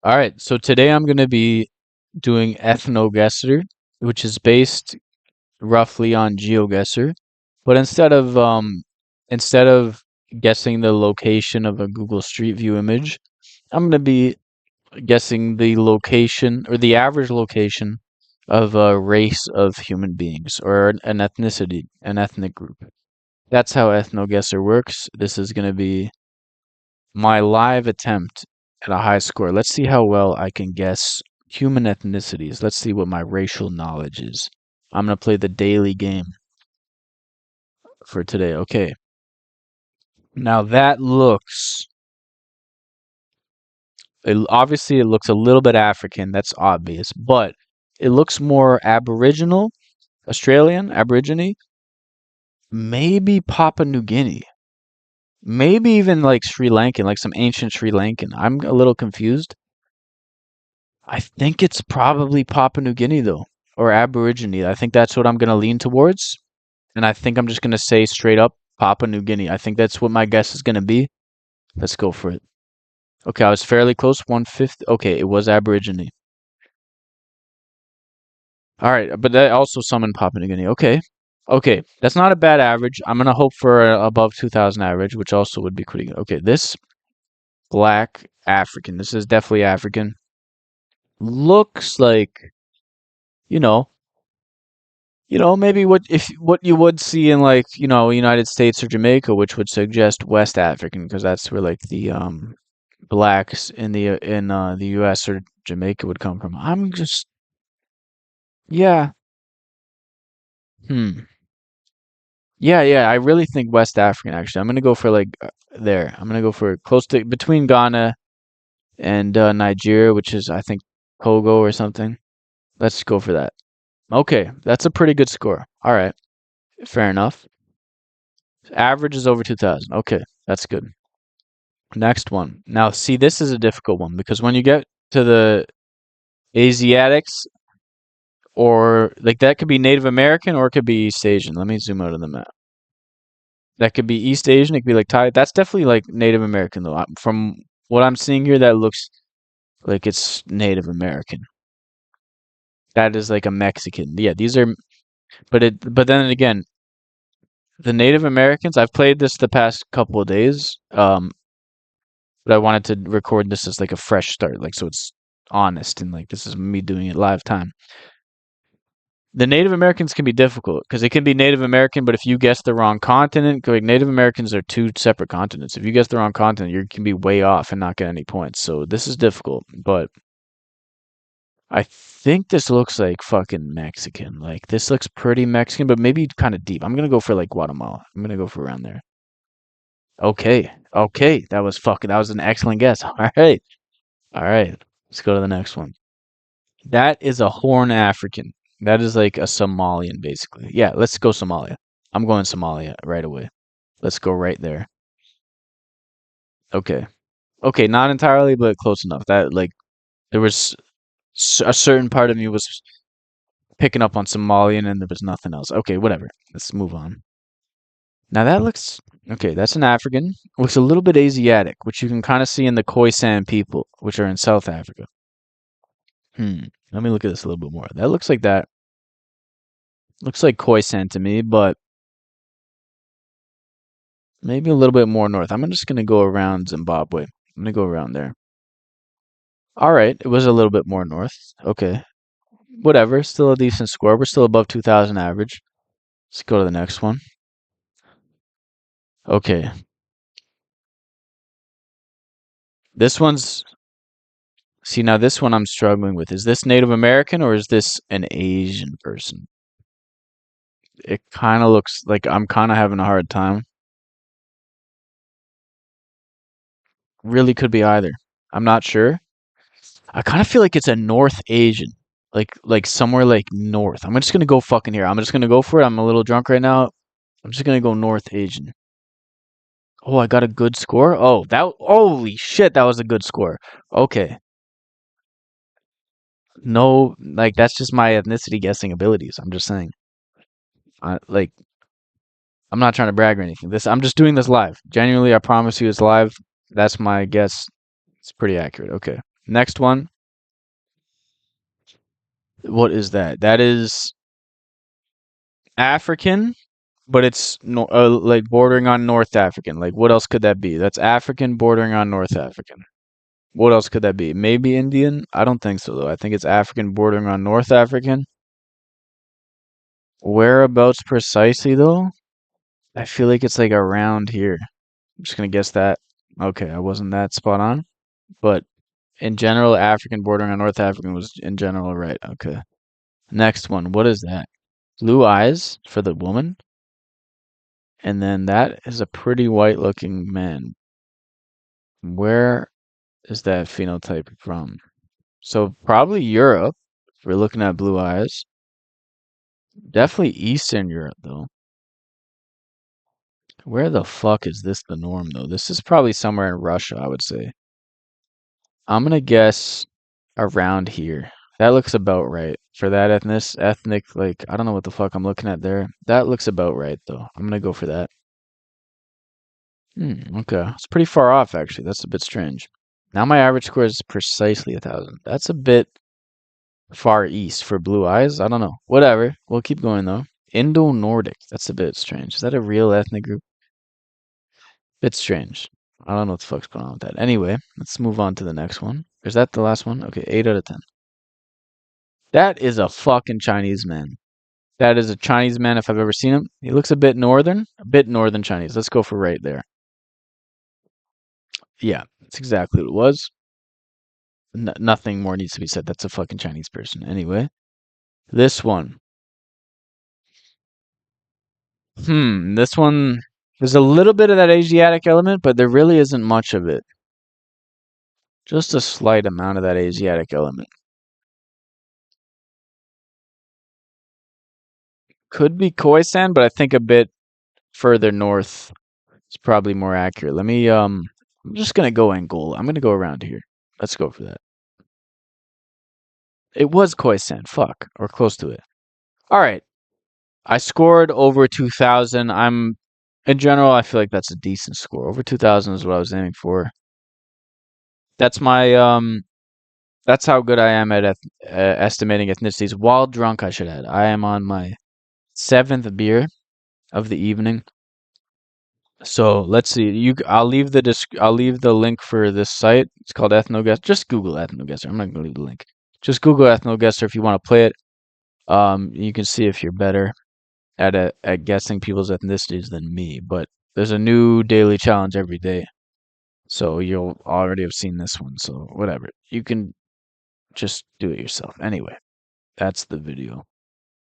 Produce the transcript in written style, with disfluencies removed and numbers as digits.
All right, so today I'm going to be doing EthnoGuessr, which is based roughly on GeoGuessr, but instead of guessing the location of a Google Street View image, I'm going to be guessing the location or the average location of a race of human beings or an ethnicity, an ethnic group. That's how EthnoGuessr works. This is going to be my live attempt at a high score. Let's see how well I can guess human ethnicities. Let's see what my racial knowledge is. I'm going to play the daily game for today. Okay. Now that obviously it looks a little bit African. That's obvious, but it looks more Aboriginal, Australian, Aborigine, maybe Papua New Guinea, maybe even like Sri Lankan, like some ancient Sri Lankan. I'm a little confused. I think it's probably Papua New Guinea though, or Aborigine. I think that's what I'm gonna lean towards, and I think I'm just gonna say straight up Papua New Guinea. I think that's what my guess is gonna be. Let's go for it. Okay, I was fairly close. 1/5. Okay, it was Aborigine. All right, but that also summoned Papua New Guinea. Okay, okay, that's not a bad average. I'm gonna hope for above 2,000 average, which also would be pretty good. Okay, this black African. This is definitely African. Looks like you know maybe what you would see in like, United States or Jamaica, which would suggest West African, because that's where like the blacks in the US or Jamaica would come from. I'm just yeah. Hmm. Yeah, yeah, I really think West African actually. I'm gonna go for like there. I'm gonna go for close to between Ghana and Nigeria, which is I think Togo or something. Let's go for that. Okay, that's a pretty good score. All right, fair enough. Average is over 2,000. Okay, that's good. Next one. Now, see, this is a difficult one because when you get to the Asiatics, or like that could be Native American or it could be East Asian. Let me zoom out of the map. That could be East Asian. It could be like Thai. That's definitely like Native American though. From what I'm seeing here, that looks like it's Native American. That is like a Mexican. Yeah, these are. But then again, the Native Americans. I've played this the past couple of days. But I wanted to record this as like a fresh start, like so it's honest and like this is me doing it live time. The Native Americans can be difficult because it can be Native American, but if you guess the wrong continent, like Native Americans are two separate continents. If you guess the wrong continent, you can be way off and not get any points. So this is difficult, but I think this looks like fucking Mexican. Like this looks pretty Mexican, but maybe kind of deep. I'm gonna go for like Guatemala. I'm gonna go for around there. Okay, okay, that was an excellent guess. All right, all right. Let's go to the next one. That is a Horn African. That is like a Somalian, basically. Yeah, let's go Somalia. I'm going Somalia right away. Let's go right there. Okay. Okay, not entirely, but close enough. That like there was a certain part of me was picking up on Somalian, and there was nothing else. Okay, whatever. Let's move on. Now that looks okay. That's an African. Looks a little bit Asiatic, which you can kind of see in the Khoisan people, which are in South Africa. Hmm. Let me look at this a little bit more. That looks like that. Looks like Khoisan to me, but maybe a little bit more north. I'm just gonna go around Zimbabwe. I'm gonna go around there. All right, it was a little bit more north. Okay, whatever. Still a decent score. We're still above 2,000 average. Let's go to the next one. Okay, this one's. See, now this one I'm struggling with. Is this Native American or is this an Asian person? It kind of looks like I'm kind of having a hard time. Really could be either. I'm not sure. I kind of feel like it's a North Asian, like somewhere like north. I'm just gonna go fucking here. I'm just gonna go for it. I'm a little drunk right now. I'm just gonna go North Asian. Oh, I got a good score. Oh, that holy shit, that was a good score. Okay, no, like that's just my ethnicity guessing abilities. I'm just saying. Like I'm not trying to brag or anything. This I'm just doing this live. Genuinely, I promise you, it's live. That's my guess. It's pretty accurate. Okay, Next one. What is that? That is African, but it's no, like bordering on North African. Like, what else could that be? That's African bordering on North African. What else could that be? Maybe Indian? I don't think so, though. I think it's African bordering on North African. Whereabouts precisely, though? I feel like it's like around here. I'm just gonna guess that. Okay, I wasn't that spot on, but in general, African bordering on North African was in general right. Okay. Next one. What is that? Blue eyes for the woman, and then that is a pretty white looking man. Where is that phenotype from? So probably Europe, if we're looking at blue eyes. Definitely Eastern Europe though. Where the fuck is this the norm though? This is probably somewhere in Russia, I would say. I'm gonna guess around here. That looks about right. For that ethnic, like, I don't know what the fuck I'm looking at there. That looks about right though. I'm gonna go for that. Okay. It's pretty far off actually. That's a bit strange. Now my average score is precisely 1,000. That's a bit far east for blue eyes. I don't know. Whatever. We'll keep going though. Indo-Nordic. That's a bit strange. Is that a real ethnic group? Bit strange. I don't know what the fuck's going on with that. Anyway, let's move on to the next one. Is that the last one? Okay, 8 out of 10. That is a fucking Chinese man. That is a Chinese man if I've ever seen him. He looks a bit northern Chinese. Let's go for right there. Yeah, that's exactly what it was. Nothing more needs to be said. That's a fucking Chinese person. Anyway, this one. This one. There's a little bit of that Asiatic element, but there really isn't much of it. Just a slight amount of that Asiatic element. Could be Khoisan, but I think a bit further north is probably more accurate. I'm just gonna go Angola. I'm gonna go around here. Let's go for that. It was Khoisan, fuck, or close to it. All right. I scored over 2,000. In general, I feel like that's a decent score. Over 2,000 is what I was aiming for. That's my that's how good I am at estimating ethnicities. While drunk, I should add. I am on my seventh beer of the evening. So let's see. I'll leave the link for this site. It's called EthnoGuessr. Just Google EthnoGuessr. I'm not gonna leave the link. Just Google EthnoGuessr if you want to play it. You can see if you're better at guessing people's ethnicities than me. But there's a new daily challenge every day, so you'll already have seen this one. So whatever. You can just do it yourself. Anyway, that's the video.